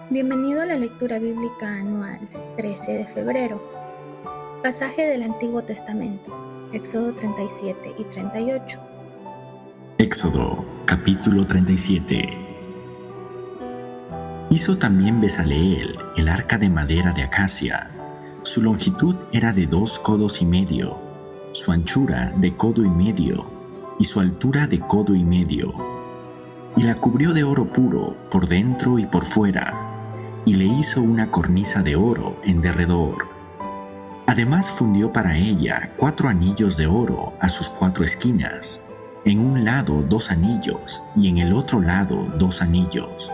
Bienvenido a la lectura bíblica anual 13 de febrero. Pasaje del Antiguo Testamento, Éxodo 37 y 38. Éxodo, capítulo 37. Hizo también Bezaleel el arca de madera de acacia. Su longitud era de 2 codos y medio, su anchura de codo y medio, y su altura de codo y medio. Y la cubrió de oro puro por dentro y por fuera, y le hizo una cornisa de oro en derredor. Además fundió para ella 4 anillos de oro a sus 4 esquinas, en un lado 2 anillos y en el otro lado 2 anillos.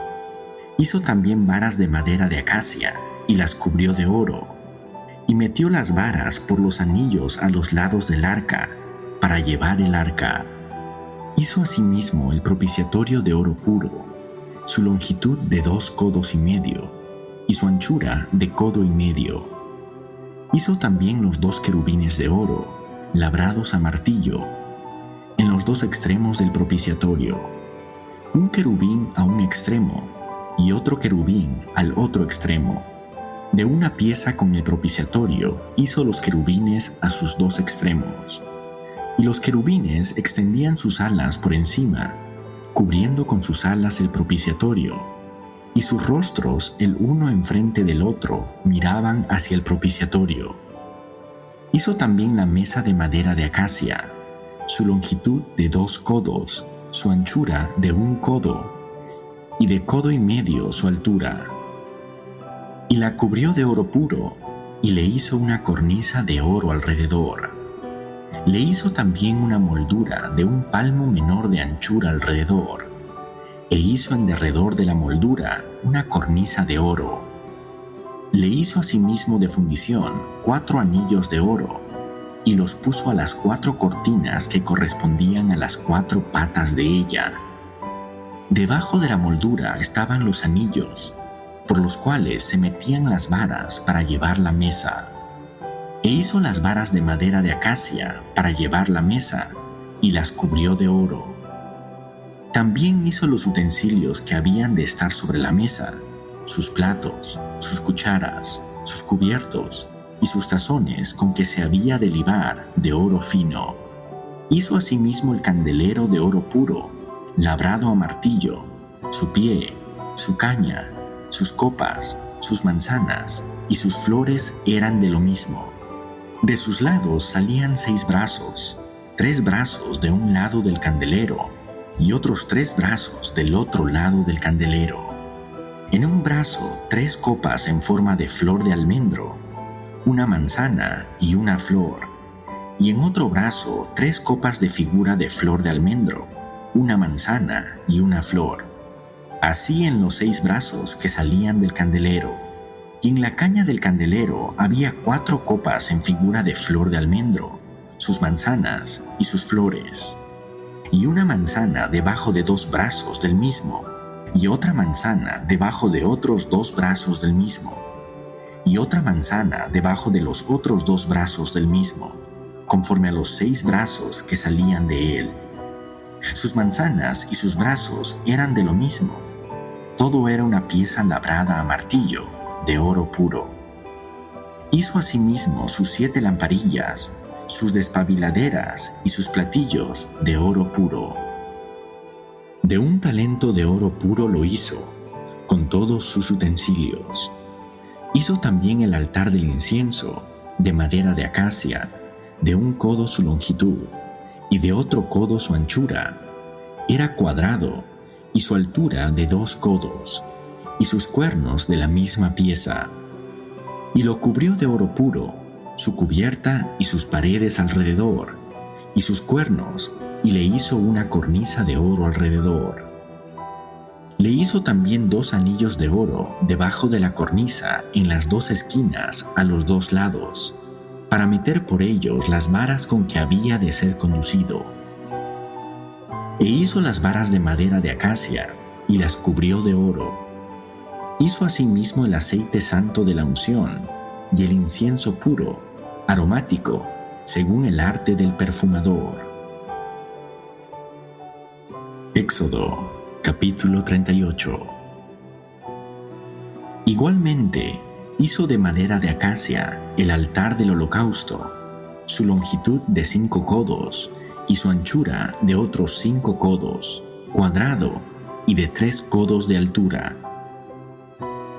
Hizo también varas de madera de acacia y las cubrió de oro, y metió las varas por los anillos a los lados del arca para llevar el arca. Hizo asimismo el propiciatorio de oro puro, su longitud de 2 codos y medio, y su anchura de codo y medio. Hizo también los 2 querubines de oro, labrados a martillo, en los 2 extremos del propiciatorio, un querubín a un extremo y otro querubín al otro extremo. De una pieza con el propiciatorio hizo los querubines a sus 2 extremos, y los querubines extendían sus alas por encima, cubriendo con sus alas el propiciatorio, y sus rostros el uno enfrente del otro miraban hacia el propiciatorio. Hizo también la mesa de madera de acacia, su longitud de 2 codos, su anchura de 1 codo, y de codo y medio su altura. Y la cubrió de oro puro, y le hizo una cornisa de oro alrededor. Le hizo también una moldura de 1 palmo menor de anchura alrededor, e hizo en derredor de la moldura una cornisa de oro. Le hizo asimismo de fundición 4 anillos de oro, y los puso a las 4 cortinas que correspondían a las 4 patas de ella. Debajo de la moldura estaban los anillos, por los cuales se metían las varas para llevar la mesa. E hizo las varas de madera de acacia para llevar la mesa, y las cubrió de oro. También hizo los utensilios que habían de estar sobre la mesa, sus platos, sus cucharas, sus cubiertos y sus tazones con que se había de libar de oro fino. Hizo asimismo el candelero de oro puro, labrado a martillo, su pie, su caña, sus copas, sus manzanas y sus flores eran de lo mismo. De sus lados salían 6 brazos, 3 brazos de un lado del candelero y otros 3 brazos del otro lado del candelero. En un brazo 3 copas en forma de flor de almendro, una manzana y una flor, y en otro brazo 3 copas de figura de flor de almendro, una manzana y una flor. Así en los 6 brazos que salían del candelero. Y en la caña del candelero había 4 copas en figura de flor de almendro, sus manzanas y sus flores. Y una manzana debajo de 2 brazos del mismo, y otra manzana debajo de otros 2 brazos del mismo, y otra manzana debajo de los otros 2 brazos del mismo, conforme a los 6 brazos que salían de él. Sus manzanas y sus brazos eran de lo mismo. Todo era una pieza labrada a martillo, de oro puro. Hizo asimismo sus 7 lamparillas, sus despabiladeras y sus platillos de oro puro. De 1 talento de oro puro lo hizo, con todos sus utensilios. Hizo también el altar del incienso, de madera de acacia, de 1 codo su longitud, y de otro codo su anchura. Era cuadrado, y su altura de 2 codos, y sus cuernos de la misma pieza. Y lo cubrió de oro puro, su cubierta y sus paredes alrededor, y sus cuernos, y le hizo una cornisa de oro alrededor. Le hizo también 2 anillos de oro debajo de la cornisa en las 2 esquinas a los 2 lados, para meter por ellos las varas con que había de ser conducido. E hizo las varas de madera de acacia, y las cubrió de oro. Hizo asimismo el aceite santo de la unción, y el incienso puro, aromático, según el arte del perfumador. Éxodo, capítulo 38. Igualmente, hizo de madera de acacia el altar del holocausto, su longitud de 5 codos y su anchura de otros 5 codos, cuadrado y de 3 codos de altura.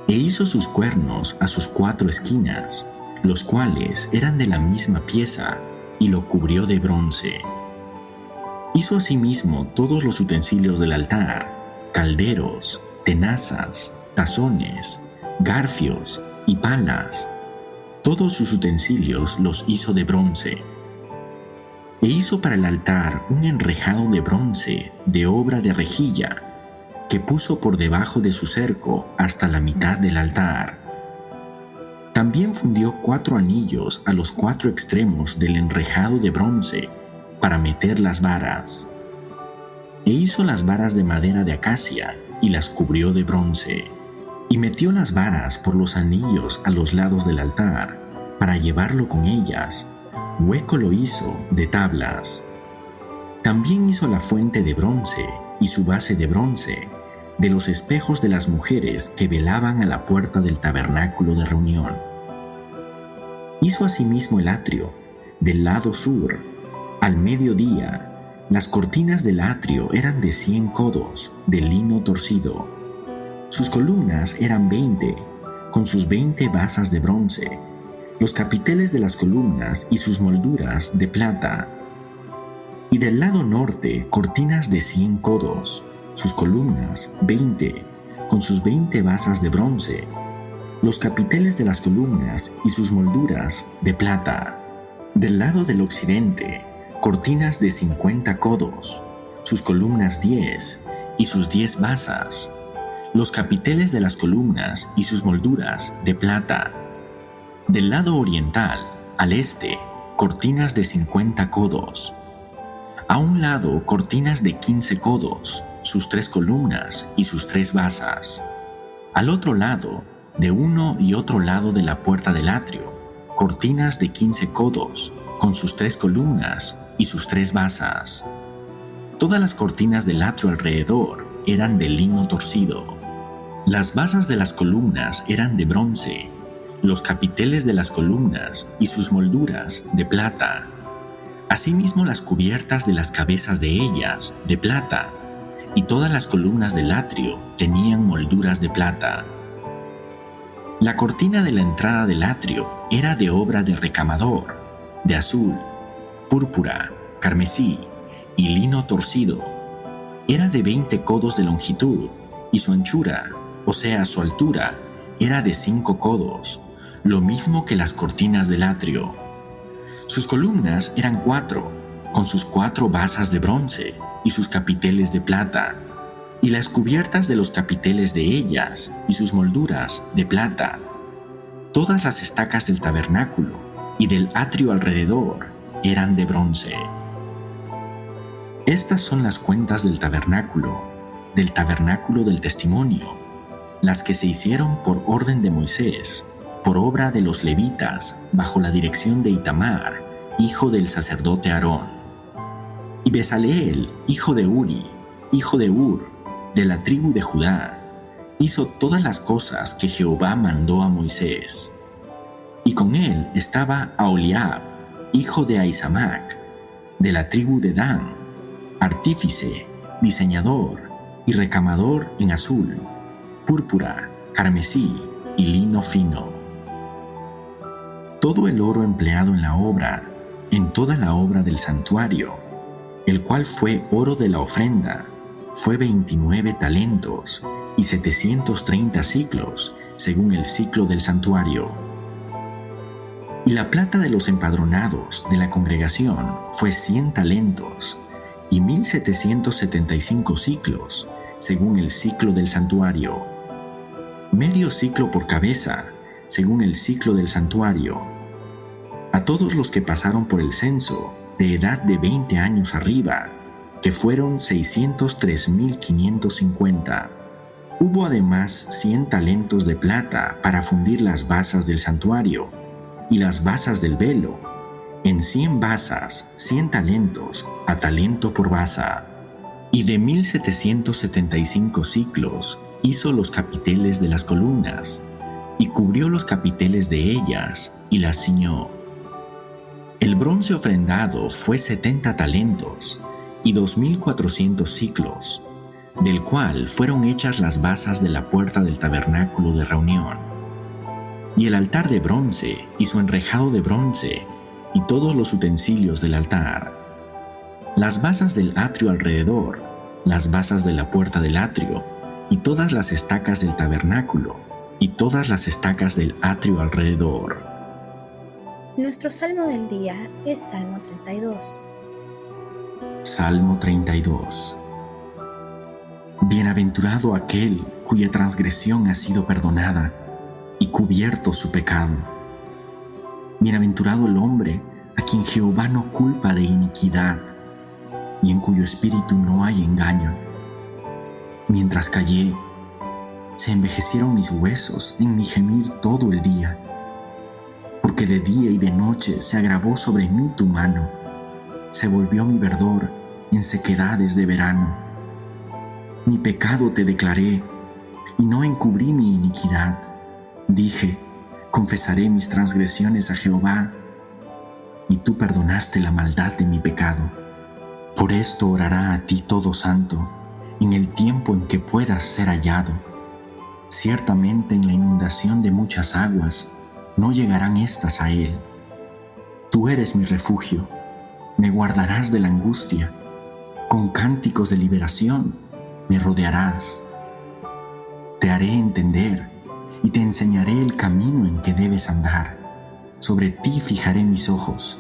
E hizo sus cuernos a sus 4 esquinas, los cuales eran de la misma pieza, y lo cubrió de bronce. Hizo asimismo todos los utensilios del altar, calderos, tenazas, tazones, garfios y palas. Todos sus utensilios los hizo de bronce. E hizo para el altar un enrejado de bronce de obra de rejilla, que puso por debajo de su cerco hasta la mitad del altar. También fundió 4 anillos a los 4 extremos del enrejado de bronce para meter las varas. E hizo las varas de madera de acacia y las cubrió de bronce. Y metió las varas por los anillos a los lados del altar para llevarlo con ellas. Hueco lo hizo de tablas. También hizo la fuente de bronce y su base de bronce, de los espejos de las mujeres que velaban a la puerta del tabernáculo de reunión. Hizo asimismo el atrio, del lado sur, al mediodía. Las cortinas del atrio eran de 100 codos, de lino torcido. Sus columnas eran 20, con sus 20 basas de bronce, los capiteles de las columnas y sus molduras de plata. Y del lado norte, cortinas de 100 codos, sus columnas 20, con sus 20 basas de bronce, los capiteles de las columnas y sus molduras de plata. Del lado del occidente, cortinas de 50 codos, sus columnas 10 y sus 10 basas, los capiteles de las columnas y sus molduras de plata. Del lado oriental, al este, cortinas de 50 codos. A un lado, cortinas de 15 codos, sus 3 columnas y sus 3 basas. Al otro lado, de uno y otro lado de la puerta del atrio, cortinas de 15 codos, con sus 3 columnas y sus 3 basas. Todas las cortinas del atrio alrededor eran de lino torcido. Las basas de las columnas eran de bronce, los capiteles de las columnas y sus molduras de plata. Asimismo las cubiertas de las cabezas de ellas de plata, y todas las columnas del atrio tenían molduras de plata. La cortina de la entrada del atrio era de obra de recamador, de azul, púrpura, carmesí y lino torcido. Era de 20 codos de longitud, y su anchura, o sea su altura, era de 5 codos, lo mismo que las cortinas del atrio. Sus columnas eran 4, con sus 4 basas de bronce y sus capiteles de plata, y las cubiertas de los capiteles de ellas y sus molduras de plata. Todas las estacas del tabernáculo y del atrio alrededor eran de bronce. Estas son las cuentas del tabernáculo del testimonio, las que se hicieron por orden de Moisés, por obra de los levitas, bajo la dirección de Itamar, hijo del sacerdote Aarón. Y Bezaleel, hijo de Uri, hijo de Hur, de la tribu de Judá, hizo todas las cosas que Jehová mandó a Moisés. Y con él estaba Aholiab, hijo de Ahisamac, de la tribu de Dan, artífice, diseñador y recamador en azul, púrpura, carmesí y lino fino. Todo el oro empleado en la obra, en toda la obra del santuario, el cual fue oro de la ofrenda, fue 29 talentos y 730 siclos, según el siclo del santuario. Y la plata de los empadronados de la congregación fue 100 talentos y 1775 siclos, según el siclo del santuario. Medio siclo por cabeza, según el siclo del santuario. A todos los que pasaron por el censo, de edad de 20 años arriba, que fueron 603.550. Hubo además 100 talentos de plata para fundir las basas del santuario y las basas del velo. En 100 basas, 100 talentos, a talento por basa. Y de 1775 siclos hizo los capiteles de las columnas, y cubrió los capiteles de ellas y las ciñó. El bronce ofrendado fue 70 talentos y 2,400 siclos, del cual fueron hechas las basas de la puerta del tabernáculo de reunión, y el altar de bronce y su enrejado de bronce y todos los utensilios del altar, las basas del atrio alrededor, las basas de la puerta del atrio y todas las estacas del tabernáculo y todas las estacas del atrio alrededor. Nuestro salmo del día es Salmo 32. Salmo 32. Bienaventurado aquel cuya transgresión ha sido perdonada y cubierto su pecado. Bienaventurado el hombre a quien Jehová no culpa de iniquidad y en cuyo espíritu no hay engaño. Mientras callé, se envejecieron mis huesos en mi gemir todo el día, porque de día y de noche se agravó sobre mí tu mano, se volvió mi verdor en sequedades de verano. Mi pecado te declaré, y no encubrí mi iniquidad. Dije, confesaré mis transgresiones a Jehová, y tú perdonaste la maldad de mi pecado. Por esto orará a ti todo santo, en el tiempo en que puedas ser hallado. Ciertamente en la inundación de muchas aguas, no llegarán éstas a él. Tú eres mi refugio, me guardarás de la angustia, con cánticos de liberación me rodearás. Te haré entender y te enseñaré el camino en que debes andar. Sobre ti fijaré mis ojos.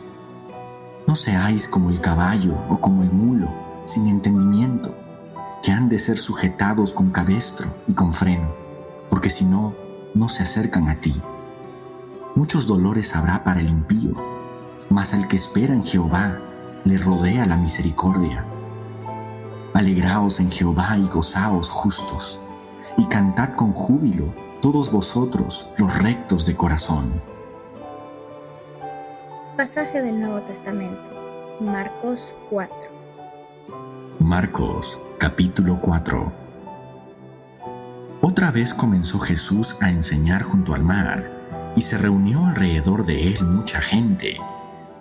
No seáis como el caballo o como el mulo, sin entendimiento, que han de ser sujetados con cabestro y con freno, porque si no, no se acercan a ti. Muchos dolores habrá para el impío, mas al que espera en Jehová le rodea la misericordia. Alegraos en Jehová y gozaos justos, y cantad con júbilo todos vosotros los rectos de corazón. Pasaje del Nuevo Testamento, Marcos 4. Marcos, capítulo 4. Otra vez comenzó Jesús a enseñar junto al mar, y se reunió alrededor de él mucha gente,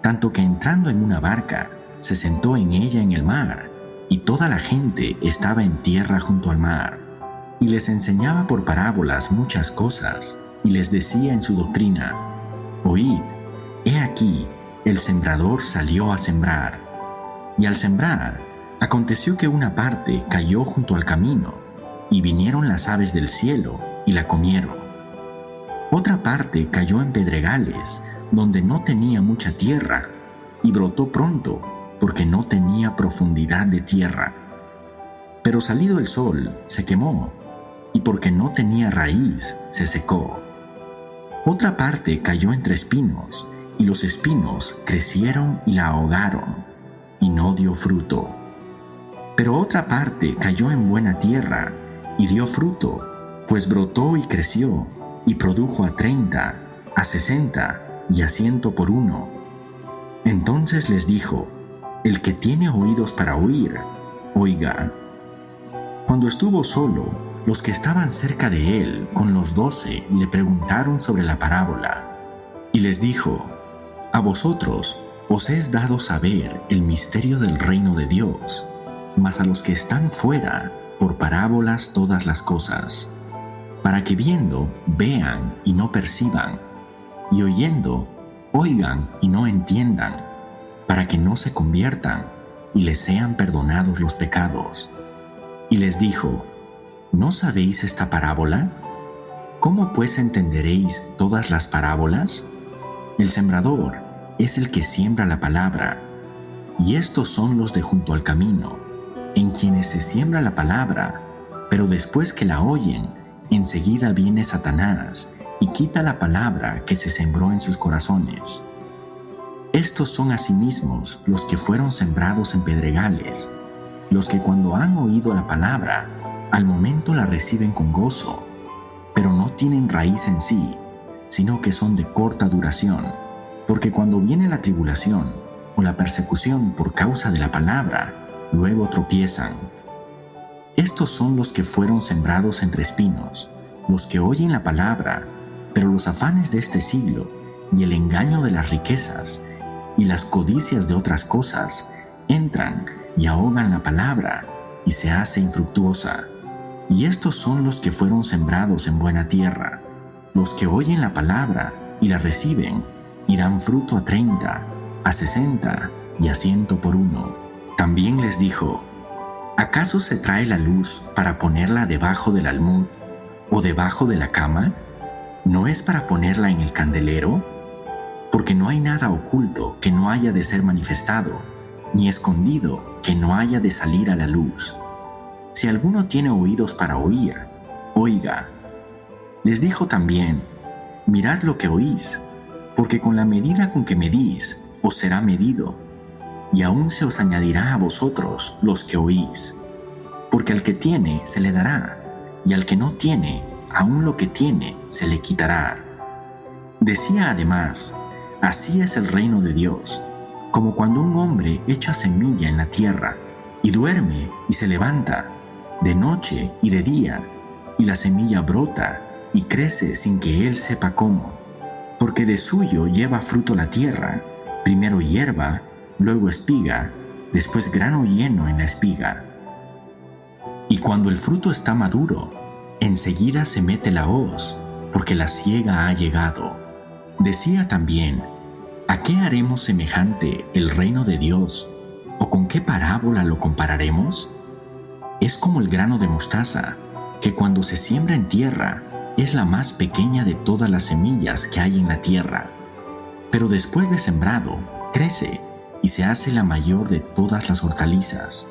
tanto que entrando en una barca, se sentó en ella en el mar, y toda la gente estaba en tierra junto al mar. Y les enseñaba por parábolas muchas cosas, y les decía en su doctrina: Oíd, he aquí, el sembrador salió a sembrar. Y al sembrar, aconteció que una parte cayó junto al camino, y vinieron las aves del cielo y la comieron. Otra parte cayó en pedregales, donde no tenía mucha tierra, y brotó pronto, porque no tenía profundidad de tierra. Pero salido el sol, se quemó, y porque no tenía raíz, se secó. Otra parte cayó entre espinos, y los espinos crecieron y la ahogaron, y no dio fruto. Pero otra parte cayó en buena tierra, y dio fruto, pues brotó y creció, y produjo a 30, a 60 y a 100 por uno. Entonces les dijo: El que tiene oídos para oír, oiga. Cuando estuvo solo, los que estaban cerca de él, con los 12, le preguntaron sobre la parábola. Y les dijo: A vosotros os es dado saber el misterio del reino de Dios, mas a los que están fuera, por parábolas todas las cosas, para que viendo, vean y no perciban, y oyendo, oigan y no entiendan, para que no se conviertan y les sean perdonados los pecados. Y les dijo: ¿No sabéis esta parábola? ¿Cómo pues entenderéis todas las parábolas? El sembrador es el que siembra la palabra, y estos son los de junto al camino, en quienes se siembra la palabra, pero después que la oyen, enseguida viene Satanás y quita la palabra que se sembró en sus corazones. Estos son asimismo los que fueron sembrados en pedregales, los que cuando han oído la palabra, al momento la reciben con gozo, pero no tienen raíz en sí, sino que son de corta duración, porque cuando viene la tribulación o la persecución por causa de la palabra, luego tropiezan. Estos son los que fueron sembrados entre espinos, los que oyen la palabra, Pero los afanes de este siglo y el engaño de las riquezas y las codicias de otras cosas entran y ahogan la palabra y se hace infructuosa. Y estos son los que fueron sembrados en buena tierra, los que oyen la palabra y la reciben y dan fruto a 30, a 60 y a 100 por uno. También les dijo: ¿acaso se trae la luz para ponerla debajo del almud o debajo de la cama? ¿No es para ponerla en el candelero? Porque no hay nada oculto que no haya de ser manifestado, ni escondido que no haya de salir a la luz. Si alguno tiene oídos para oír, oiga. Les dijo también: mirad lo que oís, porque con la medida con que medís, os será medido, y aún se os añadirá a vosotros los que oís. Porque al que tiene se le dará, y al que no tiene, aún lo que tiene se le quitará. Decía además: así es el reino de Dios, como cuando un hombre echa semilla en la tierra, y duerme y se levanta, de noche y de día, y la semilla brota y crece sin que él sepa cómo. Porque de suyo lleva fruto la tierra, primero hierba, luego espiga, después grano lleno en la espiga. Y cuando el fruto está maduro, enseguida se mete la hoz, porque la siega ha llegado. Decía también: ¿a qué haremos semejante el reino de Dios? ¿O con qué parábola lo compararemos? Es como el grano de mostaza, que cuando se siembra en tierra es la más pequeña de todas las semillas que hay en la tierra. Pero después de sembrado, crece y se hace la mayor de todas las hortalizas,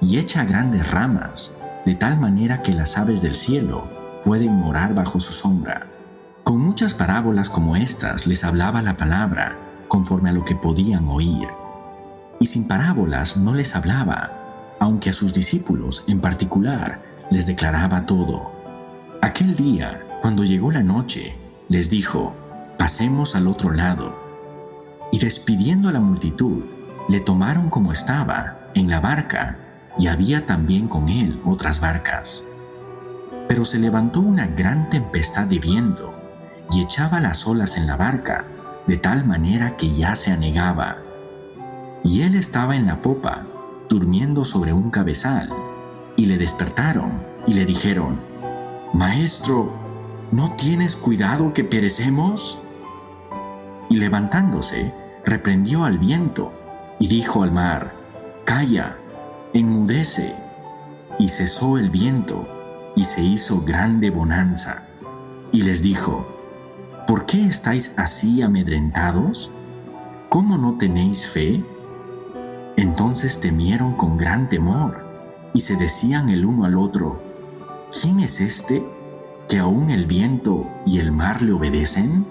y echa grandes ramas, de tal manera que las aves del cielo pueden morar bajo su sombra. Con muchas parábolas como estas les hablaba la palabra, conforme a lo que podían oír. Y sin parábolas no les hablaba, aunque a sus discípulos en particular les declaraba todo. Aquel día, cuando llegó la noche, les dijo: pasemos al otro lado. Y despidiendo a la multitud, le tomaron como estaba, en la barca, y había también con él otras barcas. Pero se levantó una gran tempestad de viento, y echaba las olas en la barca, de tal manera que ya se anegaba. Y él estaba en la popa, durmiendo sobre un cabezal, y le despertaron, y le dijeron: Maestro, ¿no tienes cuidado que perecemos? Y levantándose, reprendió al viento, y dijo al mar: Calla, enmudece. Y cesó el viento, y se hizo grande bonanza. Y les dijo: ¿por qué estáis así amedrentados? ¿Cómo no tenéis fe? Entonces temieron con gran temor, y se decían el uno al otro: ¿quién es este, que aún el viento y el mar le obedecen?